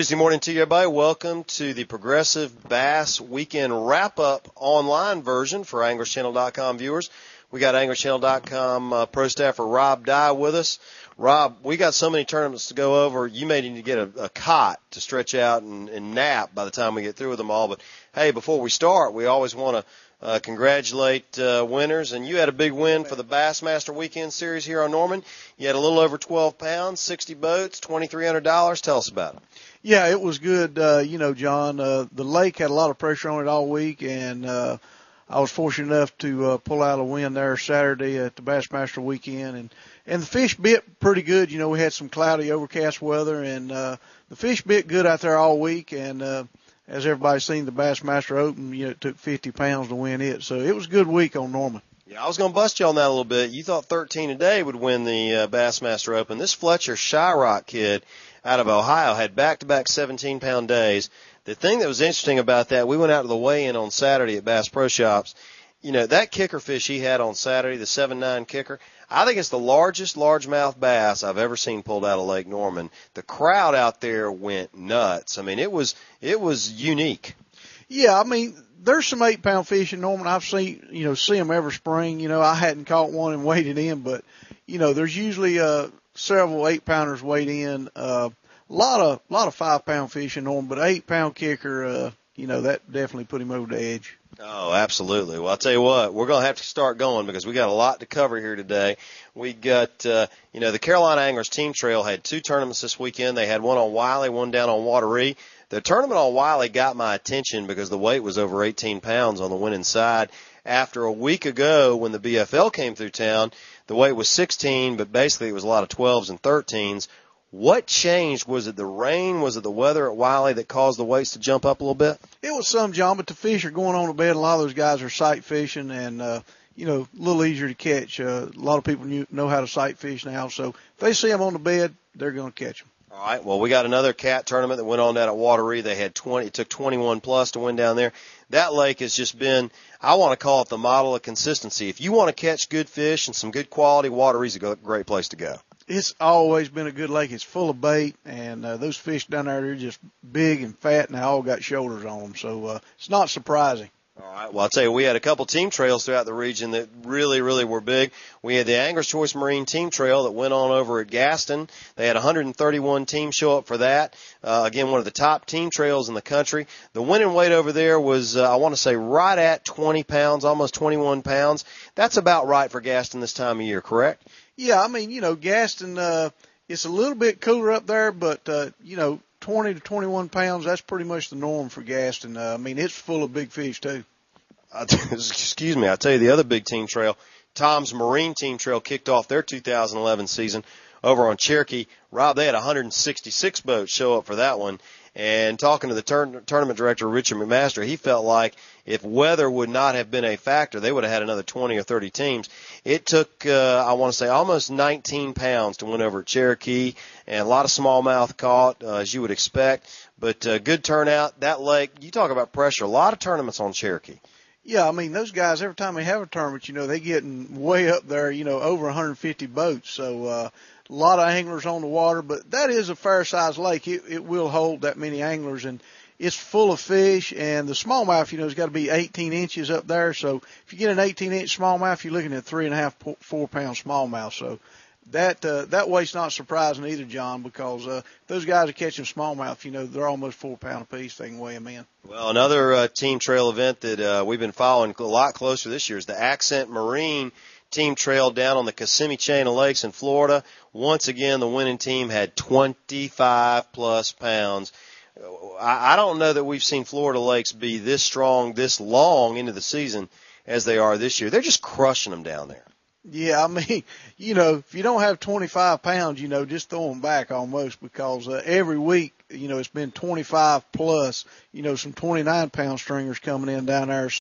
Tuesday morning to you, everybody. Welcome to the Progressive Bass Weekend Wrap-Up online version for AnglersChannel.com viewers. We got AnglersChannel.com Pro Staffer Rob Digh with us. Rob, we got so many tournaments to go over. You may need to get a cot to stretch out and nap by the time we get through with them all. But, hey, before we start, we always want to congratulate winners. And you had a big win for the Bassmaster Weekend Series here on Norman. You had a little over 12 pounds, 60 boats, $2,300. Tell us about it. Yeah, it was good. John, the lake had a lot of pressure on it all week, and I was fortunate enough to pull out a win there Saturday at the Bassmaster Weekend, and the fish bit pretty good. We had some cloudy, overcast weather, and the fish bit good out there all week. And as everybody's seen, the Bassmaster Open, it took 50 pounds to win it, so it was a good week on Norman. Yeah, I was going to bust you on that a little bit. You thought 13 a day would win the Bassmaster Open. This Fletcher Shyrock kid out of Ohio had back-to-back 17-pound days. The thing that was interesting about that, we went out to the weigh-in on Saturday at Bass Pro Shops. That kicker fish he had on Saturday, the 7.9 kicker, I think it's the largest largemouth bass I've ever seen pulled out of Lake Norman. The crowd out there went nuts. I mean, it was unique. Yeah, there's some 8-pound fish in Norman. I've seen them every spring. I hadn't caught one and weighed it in, but, there's usually several 8-pounders weighed in. A lot of 5-pound fish in Norman, but 8-pound kicker, that definitely put him over the edge. Oh, absolutely. Well, I'll tell you what, we're going to have to start going because we got a lot to cover here today. We got, the Carolina Anglers Team Trail had 2 tournaments this weekend. They had one on Wiley, one down on Wateree. The tournament on Wiley got my attention because the weight was over 18 pounds on the winning side. After a week ago when the BFL came through town, the weight was 16, but basically it was a lot of 12s and 13s. What changed? Was it the rain? Was it the weather at Wiley that caused the weights to jump up a little bit? It was some, John, but the fish are going on to bed. A lot of those guys are sight fishing and, a little easier to catch. A lot of people know how to sight fish now, so if they see them on the bed, they're going to catch them. All right. Well, we got another cat tournament that went on down at Wateree. They had 20. It took 21 plus to win down there. That lake has just been, I want to call it the model of consistency. If you want to catch good fish and some good quality, Wateree's a great place to go. It's always been a good lake. It's full of bait, and those fish down there, they're just big and fat, and they all got shoulders on them. So it's not surprising. All right. Well, I'll tell you, we had a couple team trails throughout the region that really, really were big. We had the Anglers Choice Marine Team Trail that went on over at Gaston. They had 131 teams show up for that. Again, one of the top team trails in the country. The winning weight over there was, I want to say, right at 20 pounds, almost 21 pounds. That's about right for Gaston this time of year, correct? Yeah, Gaston, it's a little bit cooler up there, but, 20 to 21 pounds, that's pretty much the norm for Gaston. It's full of big fish, too. Excuse me. I'll tell you the other big team trail, Tom's Marine Team Trail kicked off their 2011 season over on Cherokee. Rob, they had 166 boats show up for that one. And talking to the tournament director, Richard McMaster, he felt like if weather would not have been a factor, they would have had another 20 or 30 teams. It took, I want to say, almost 19 pounds to win over at Cherokee, and a lot of smallmouth caught, as you would expect. But good turnout. That lake, you talk about pressure, a lot of tournaments on Cherokee. Yeah, those guys, every time they have a tournament, they getting way up there, over 150 boats. So a lot of anglers on the water, but that is a fair-sized lake. It will hold that many anglers, and it's full of fish. And the smallmouth, has got to be 18 inches up there. So if you get an 18-inch smallmouth, you're looking at 3.5, 4-pound smallmouth. So that weight's not surprising either, John, because those guys are catching smallmouth, they're almost 4 pound apiece. They can weigh them in. Well, another team trail event that we've been following a lot closer this year is the Accent Marine Team Trail down on the Kissimmee chain of lakes in Florida. Once again, the winning team had 25-plus pounds. I don't know that we've seen Florida lakes be this strong, this long into the season as they are this year. They're just crushing them down there. Yeah, if you don't have 25 pounds, just throw them back almost, because every week, it's been 25 plus, some 29-pound stringers coming in down there.